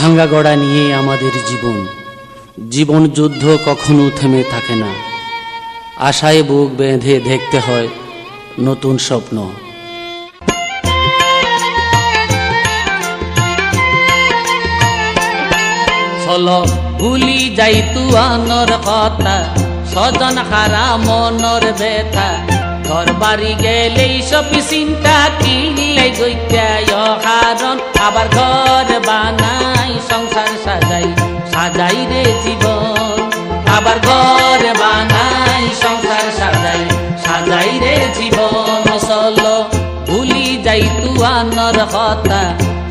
ভাঙ্গা গড়া নিয়ে আমাদের জীবন, জীবন যুদ্ধ কখনো থেমে থাকে না। আশায় বুক বেঁধে দেখতে হয় নতুন স্বপ্ন। চলো ভুলি যাই তুয়ানোর কথা, সজন হারা মনর ব্যথা। ঘর বাড়ি গেলেই সব চিন্তা কিনলে গইতায় কারণ আবার ঘর বানাই সংসার সাজাই সাজাই রে জীবন। আবার ঘর বানাই সংসার সাজাই সাজাই রে জীবন। চলো ভুলি যাই তুয়ানোর কথা,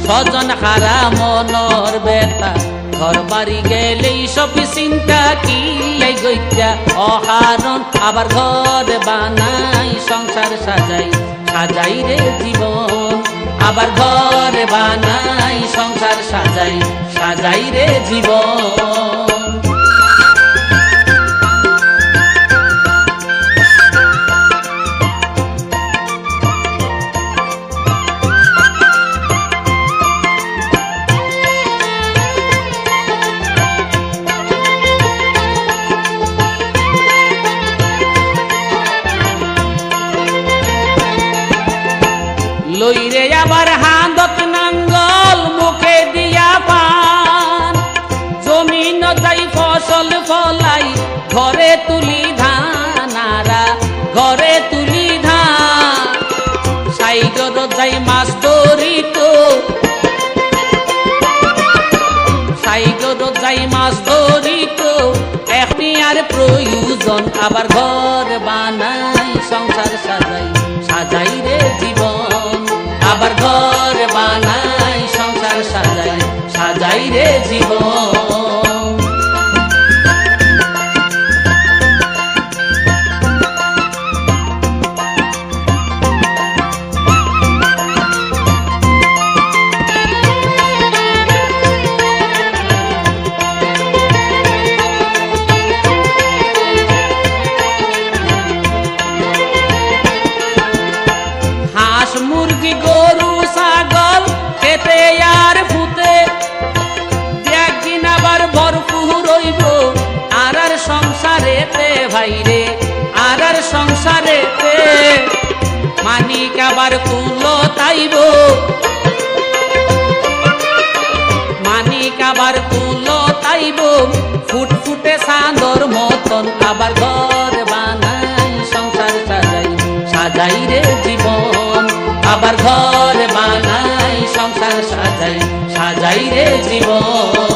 সজন হারা মনর ব্যথা। ঘর বাড়ি গেলেই সব চিন্তা কিনলে গইতা অকারণ আবার ঘর বানাই সংসার সাজাই সাজাই রে জীবন। আবার ঘর বানাই সংসার সাজাই সাজাই রে জীবন। লইরে আবার হাঁদত নাঙ্গল মুখে দিয়া পান, জমিন যাই ফসল ফলাই ঘরে তুলি ধান আরা ঘরে তুলি ধান। সাইগর যাই মাছ ধরিত সাইগর যাই মাছ ধরিত এখনি আর প্রয়োজন আবার ঘর বানাই সংসার সাজাই সাজাই রে জীবন। আবার ঘর বানাই সংসার সাজাই সাজাই রে জীবন। হাঁস মুরগি গরু ছাগল খেতে আর ফুতে একদিন আবার ভরপুর রইব আর সংসারেতে ভাইরে আর সংসারেতে। মানিক আবার কুলো তাইব মানিক আবার কুলো তাইব ফুটফুটে চাঁদর মতন আবার ঘর বানাই সংসার সাজাই সাজাই রে জীবন। আবার ঘর বানাই সংসার সাজাই সাজাই রে জীবন।